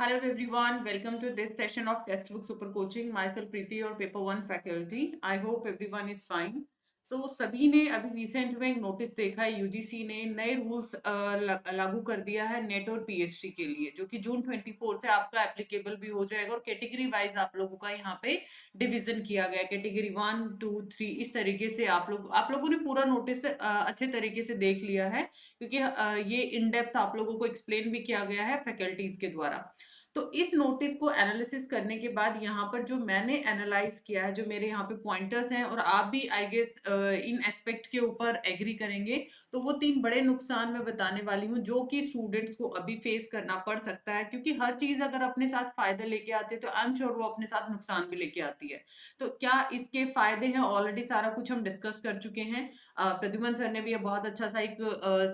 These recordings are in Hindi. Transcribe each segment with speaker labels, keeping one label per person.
Speaker 1: Hello everyone, welcome to this session of Textbook Super Coaching. Myself Preeti, your Paper 1 faculty. I hope everyone is fine. सभी ने अभी रिसेंट में एक नोटिस देखा है, यूजीसी ने नए रूल्स लागू कर दिया है नेट और पीएचडी के लिए, जो कि जून 24 से आपका एप्लीकेबल भी हो जाएगा और कैटेगरी वाइज आप लोगों का यहाँ पे डिवीजन किया गया, कैटेगरी 1 2 3 इस तरीके से आप लोगों ने पूरा नोटिस अच्छे तरीके से देख लिया है, क्योंकि ये इन डेप्थ आप लोगों को एक्सप्लेन भी किया गया है फैकल्टीज के द्वारा। तो इस नोटिस को एनालिसिस करने के बाद यहाँ पर जो मैंने एनालाइज किया है, जो मेरे यहाँ पे पॉइंटर्स हैं, और आप भी आई गेस इन एस्पेक्ट के ऊपर एग्री करेंगे, तो वो 3 बड़े नुकसान मैं बताने वाली हूँ जो कि स्टूडेंट्स को अभी फेस करना पड़ सकता है, क्योंकि हर चीज अगर अपने साथ फायदा लेके आती है तो आई एम श्योर वो अपने साथ नुकसान भी लेके आती है। तो क्या इसके फायदे हैं, ऑलरेडी सारा कुछ हम डिस्कस कर चुके हैं। प्रद्युमन सर ने भी बहुत अच्छा सा एक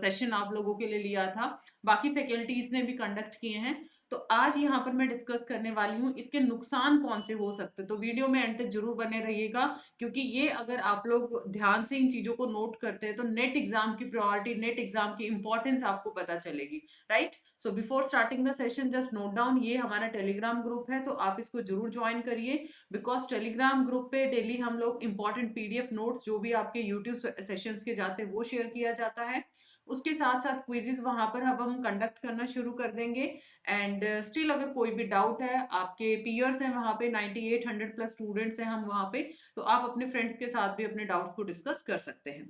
Speaker 1: सेशन आप लोगों के लिए लिया था, बाकी फैकल्टीज ने भी कंडक्ट किए हैं। तो आज यहाँ पर मैं डिस्कस करने वाली हूँ इसके नुकसान कौन से हो सकते हैं, तो वीडियो में एंड तक जरूर बने रहिएगा, क्योंकि ये अगर आप लोग ध्यान से इन चीजों को नोट करते हैं तो नेट एग्जाम की प्रायोरिटी, नेट एग्जाम की इंपॉर्टेंस आपको पता चलेगी। Right, so before starting the session just note down, ये हमारा टेलीग्राम ग्रुप है, तो आप इसको जरूर ज्वाइन करिए, बिकॉज टेलीग्राम ग्रुप पे डेली हम लोग इंपॉर्टेंट पीडीएफ नोट्स जो भी आपके यूट्यूब सेशंस के जाते हैं वो शेयर किया जाता है। उसके साथ साथ क्विजेस वहां पर अब हम कंडक्ट करना शुरू कर देंगे। एंड स्टिल अगर कोई भी डाउट है, आपके पीयर्स हैं वहां पे 9800 प्लस स्टूडेंट्स हैं हम वहां पे, तो आप अपने फ्रेंड्स के साथ भी अपने डाउट्स को डिस्कस कर सकते हैं।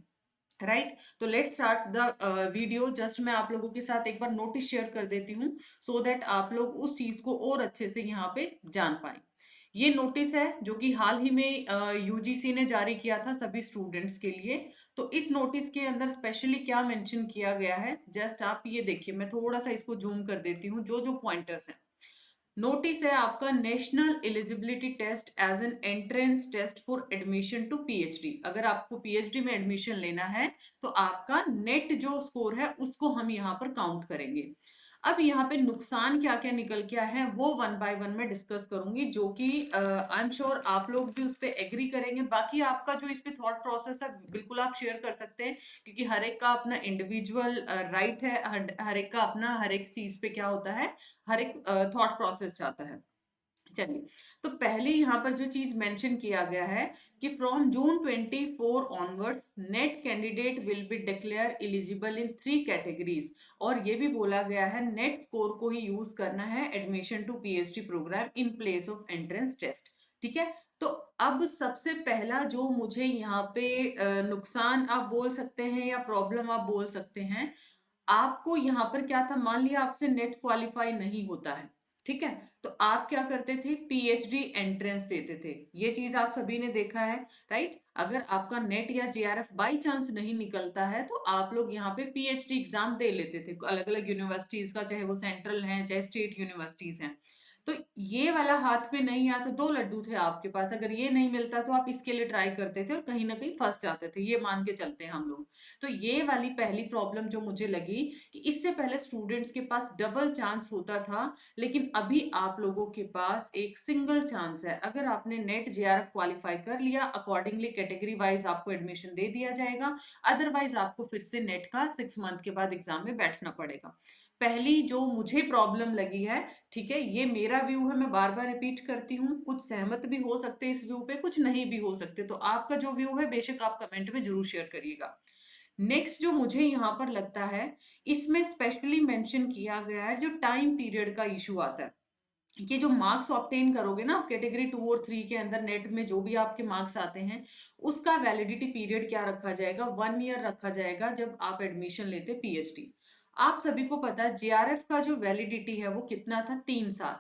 Speaker 1: राइट, तो let's start the video. Just मैं आप लोगों के साथ एक बार नोटिस शेयर कर देती हूँ, सो दैट आप लोग उस चीज को और अच्छे से यहाँ पे जान पाए। ये नोटिस है जो कि हाल ही में यूजीसी ने जारी किया था सभी स्टूडेंट्स के लिए। तो इस नोटिस के अंदर स्पेशली क्या मेंशन किया गया है, जस्ट आप ये देखिए, मैं थोड़ा सा इसको जूम कर देती हूँ, जो जो पॉइंटर्स हैं। नोटिस है आपका, national eligibility test as an entrance test for admission to PhD. अगर आपको पीएचडी में एडमिशन लेना है तो आपका नेट जो स्कोर है उसको हम यहाँ पर काउंट करेंगे। अब यहाँ पे नुकसान क्या क्या निकल के आए हैं वो वन बाय वन में डिस्कस करूंगी, जो कि आई एम श्योर आप लोग भी उस पर एग्री करेंगे। बाकी आपका जो इस पे थॉट प्रोसेस है बिल्कुल आप शेयर कर सकते हैं, क्योंकि हर एक का अपना इंडिविजुअल राइट है, हर एक का अपना हर एक चीज पे क्या होता है, हर एक थॉट प्रोसेस चाहता है। चलिए, तो पहले यहाँ पर जो चीज मेंशन किया गया है कि from June 24 onwards net candidate will be declare eligible in 3 categories, और ये भी बोला गया है नेट स्कोर को ही यूज करना है admission to PhD program in place of entrance test. ठीक है, तो अब सबसे पहला जो मुझे यहाँ पे नुकसान आप बोल सकते हैं या प्रॉब्लम आप बोल सकते हैं, आपको यहाँ पर क्या था, मान लिया आपसे नेट क्वालिफाई नहीं होता है, ठीक है, तो आप क्या करते थे, पीएचडी एंट्रेंस देते थे। ये चीज आप सभी ने देखा है। राइट, अगर आपका नेट या जेआरएफ बाई चांस नहीं निकलता है तो आप लोग यहाँ पे पीएचडी एग्जाम दे लेते थे, अलग अलग यूनिवर्सिटीज का, चाहे वो सेंट्रल है चाहे स्टेट यूनिवर्सिटीज हैं। तो ये वाला हाथ में नहीं आया तो 2 लड्डू थे आपके पास, अगर ये नहीं मिलता तो आप इसके लिए ट्राई करते थे और कहीं ना कहीं फंस जाते थे, ये मान के चलते हैं हम लोग। तो ये वाली पहली प्रॉब्लम जो मुझे लगी कि इससे पहले स्टूडेंट्स के पास डबल चांस होता था, लेकिन अभी आप लोगों के पास एक सिंगल चांस है। अगर आपने नेट जेआरएफ क्वालिफाई कर लिया, अकॉर्डिंगली कैटेगरी वाइज आपको एडमिशन दे दिया जाएगा, अदरवाइज आपको फिर से नेट का 6 मंथ के बाद एग्जाम में बैठना पड़ेगा। पहली जो मुझे प्रॉब्लम लगी है, ठीक है, ये मेरा व्यू है, मैं बार बार रिपीट करती हूँ, कुछ सहमत भी हो सकते हैं इस व्यू पे, कुछ नहीं भी हो सकते, तो आपका जो व्यू है बेशक आप कमेंट में जरूर शेयर करिएगा। नेक्स्ट जो मुझे यहाँ पर लगता है, इसमें स्पेशली मेंशन किया गया है जो टाइम पीरियड का इशू आता है, कि जो मार्क्स ऑब्टेन करोगे ना कैटेगरी 2 और 3 के अंदर, नेट में जो भी आपके मार्क्स आते हैं उसका वैलिडिटी पीरियड क्या रखा जाएगा, 1 ईयर रखा जाएगा जब आप एडमिशन लेते पीएचडी। आप सभी को पता है जेआरएफ का जो वैलिडिटी है वो कितना था, 3 साल।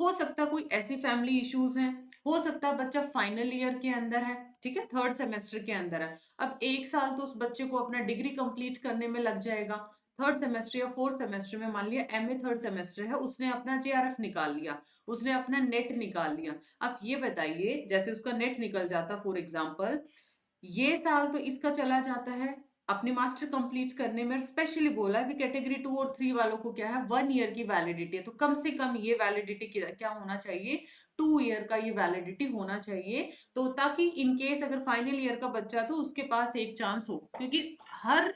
Speaker 1: हो सकता है कोई ऐसी फैमिली इश्यूज हैं, हो सकता है बच्चा फाइनल ईयर के अंदर है, ठीक है, थर्ड सेमेस्टर के अंदर है, अब 1 साल तो उस बच्चे को अपना डिग्री कंप्लीट करने में लग जाएगा। थर्ड सेमेस्टर या फोर्थ सेमेस्टर में, मान लिया एमए थर्ड सेमेस्टर है, उसने अपना जेआरएफ निकाल लिया, उसने अपना नेट निकाल लिया। अब ये बताइए, जैसे उसका नेट निकल जाता फॉर एग्जाम्पल, ये साल तो इसका चला जाता है अपनी मास्टर कंप्लीट करने में। स्पेशली बोला है कैटेगरी 2 और 3 वालों को क्या है, 1 ईयर की वैलिडिटी है, तो कम से कम ये वैलिडिटी क्या होना चाहिए, 2 ईयर का ये वैलिडिटी होना चाहिए, तो ताकि इन केस अगर फाइनल ईयर का बच्चा तो उसके पास एक चांस हो, क्योंकि हर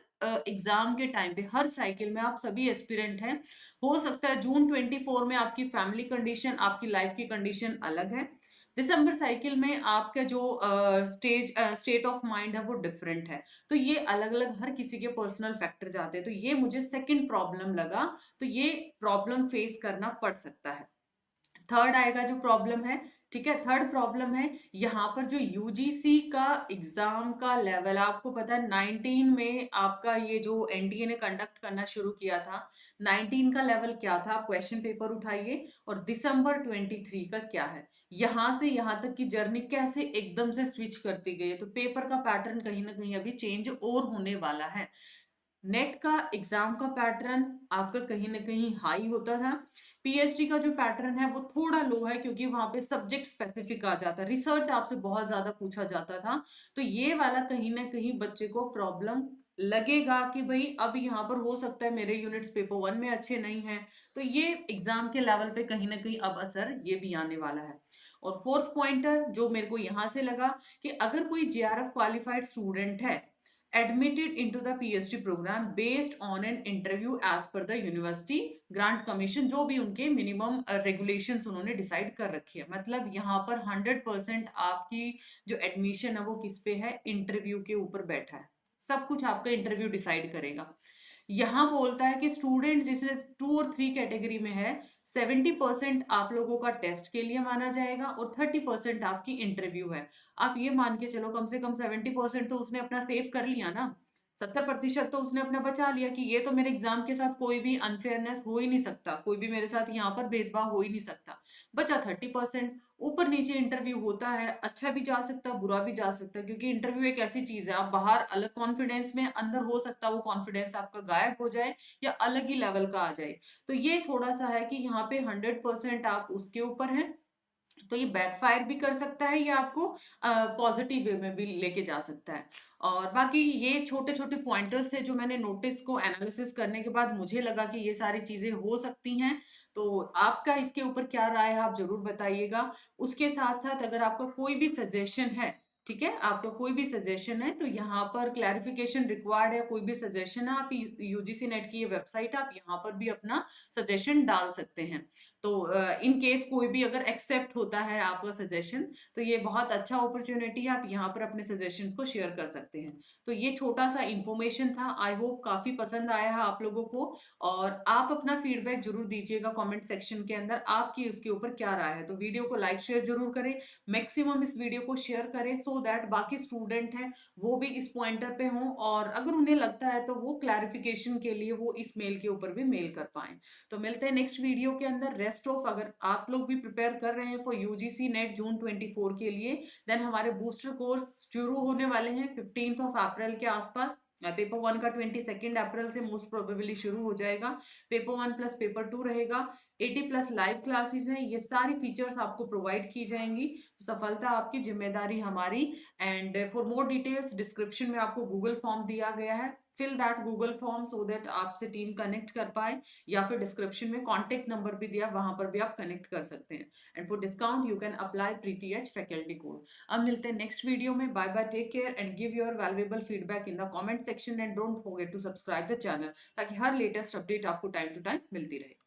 Speaker 1: एग्जाम के टाइम पे हर साइकिल में आप सभी एस्पिरेंट हैं, हो सकता है जून 24 में आपकी फैमिली कंडीशन, आपकी लाइफ की कंडीशन अलग है, दिसंबर साइकिल में आपका जो स्टेट ऑफ माइंड है वो डिफरेंट है। तो ये अलग अलग हर किसी के पर्सनल फैक्टर जाते हैं, तो ये मुझे सेकंड प्रॉब्लम लगा, तो ये प्रॉब्लम फेस करना पड़ सकता है। थर्ड आएगा जो प्रॉब्लम है, ठीक है, थर्ड प्रॉब्लम है यहाँ पर जो यूजीसी का एग्जाम का लेवल, आपको पता है 19 में आपका ये जो एनटीए ने कंडक्ट करना शुरू किया था, 19 का लेवल क्या था, आप क्वेश्चन पेपर उठाइए और दिसंबर 23 का क्या है, यहां से यहां तक की जर्नी कैसे एकदम से स्विच करती गई है। तो पेपर का पैटर्न कहीं ना कहीं अभी चेंज और होने वाला है। नेट का एग्जाम का पैटर्न आपका कहीं ना कहीं हाई होता था, पीएचडी का जो पैटर्न है वो थोड़ा लो है, क्योंकि वहां पे सब्जेक्ट स्पेसिफिक आ जाता है, रिसर्च आपसे बहुत ज्यादा पूछा जाता था। तो ये वाला कहीं ना कहीं बच्चे को प्रॉब्लम लगेगा कि भाई अब यहाँ पर हो सकता है मेरे यूनिट्स पेपर 1 में अच्छे नहीं हैं, तो ये एग्जाम के लेवल पे कहीं ना कहीं अब असर ये भी आने वाला है। और फोर्थ पॉइंटर जो मेरे को यहाँ से लगा कि अगर कोई जेआरएफ क्वालिफाइड स्टूडेंट है admitted into the PhD program based on an interview as per the university grant commission, जो भी उनके मिनिमम रेगुलेशंस उन्होंने डिसाइड कर रखी है, मतलब यहाँ पर 100% आपकी जो एडमिशन है वो किस पे है, इंटरव्यू के ऊपर बैठा है, सब कुछ आपका इंटरव्यू डिसाइड करेगा। यहाँ बोलता है कि स्टूडेंट जिसने 2 और 3 कैटेगरी में है, 70% आप लोगों का टेस्ट के लिए माना जाएगा और 30% आपकी इंटरव्यू है। आप ये मान के चलो कम से कम 70% तो उसने अपना सेव कर लिया ना, 70% तो उसने अपना बचा लिया कि ये तो मेरे एग्जाम के साथ कोई भी अनफेयरनेस हो ही नहीं सकता, कोई भी मेरे साथ यहाँ पर भेदभाव हो ही नहीं सकता। बचा 30%, ऊपर नीचे इंटरव्यू होता है, अच्छा भी जा सकता है बुरा भी जा सकता है, क्योंकि इंटरव्यू एक ऐसी चीज है, आप बाहर अलग कॉन्फिडेंस में, अंदर हो सकता है वो कॉन्फिडेंस आपका गायब हो जाए या अलग ही लेवल का आ जाए। तो ये थोड़ा सा है कि यहाँ पे 100% आप उसके ऊपर हैं, तो ये बैकफायर भी कर सकता है या आपको पॉजिटिव वे में भी लेके जा सकता है। और बाकी ये छोटे छोटे पॉइंटर्स थे जो मैंने नोटिस को एनालिसिस करने के बाद मुझे लगा कि ये सारी चीजें हो सकती हैं। तो आपका इसके ऊपर क्या राय है आप जरूर बताइएगा। उसके साथ साथ अगर आपका कोई भी सजेशन है, ठीक है, आपका कोई भी सजेशन है तो यहाँ पर क्लैरिफिकेशन रिक्वायर्ड है, कोई भी सजेशन है, आप यूजीसी नेट की ये वेबसाइट है, आप यहाँ पर भी अपना सजेशन डाल सकते हैं। तो इन केस कोई भी अगर एक्सेप्ट होता है आपका सजेशन, तो ये बहुत अच्छा अपॉर्चुनिटी है, आप यहाँ पर अपने सजेशंस को शेयर कर सकते हैं। तो ये छोटा सा इंफॉर्मेशन था, आई होप काफी पसंद आया है आप लोगों को, और आप अपना फीडबैक जरूर दीजिएगा कमेंट सेक्शन के अंदर, आपकी उसके ऊपर क्या राय है। तो वीडियो को लाइक शेयर जरूर करें, मैक्सिमम इस वीडियो को शेयर करें सो दैट बाकी स्टूडेंट हैं वो भी इस पॉइंटर पे हों, और अगर उन्हें लगता है तो वो क्लैरिफिकेशन के लिए वो इस मेल के ऊपर भी मेल कर पाएं। तो मिलते हैं नेक्स्ट वीडियो के अंदर। रेस्ट ऑफ, अगर आप लोग भी प्रिपेयर कर रहे हैं फॉर यूजीसी नेट जून 24 के लिए, देन हमारे बूस्टर कोर्स शुरू होने वाले हैं 15 अप्रैल के आसपास। पेपर 1 का 22 अप्रैल से मोस्ट प्रोबेबली शुरू हो जाएगा, पेपर 1 प्लस पेपर 2 रहेगा, 80+ लाइव क्लासेस हैं, ये सारी फीचर्स आपको प्रोवाइड की जाएंगी। तो सफलता आपकी, जिम्मेदारी हमारी। And for more details description में आपको गूगल फॉर्म दिया गया है, fill that Google form so that आपसे टीम कनेक्ट कर पाए, या फिर डिस्क्रिप्शन में कॉन्टेक्ट नंबर भी दिया, वहां पर भी आप कनेक्ट कर सकते हैं। And for discount you can apply Preeti H faculty code. अब मिलते हैं नेक्स्ट वीडियो में, bye bye, take care and give your valuable feedback in the comment section and don't forget to subscribe the channel, ताकि हर लेटेस्ट अपडेट आपको टाइम टू टाइम मिलती रहे।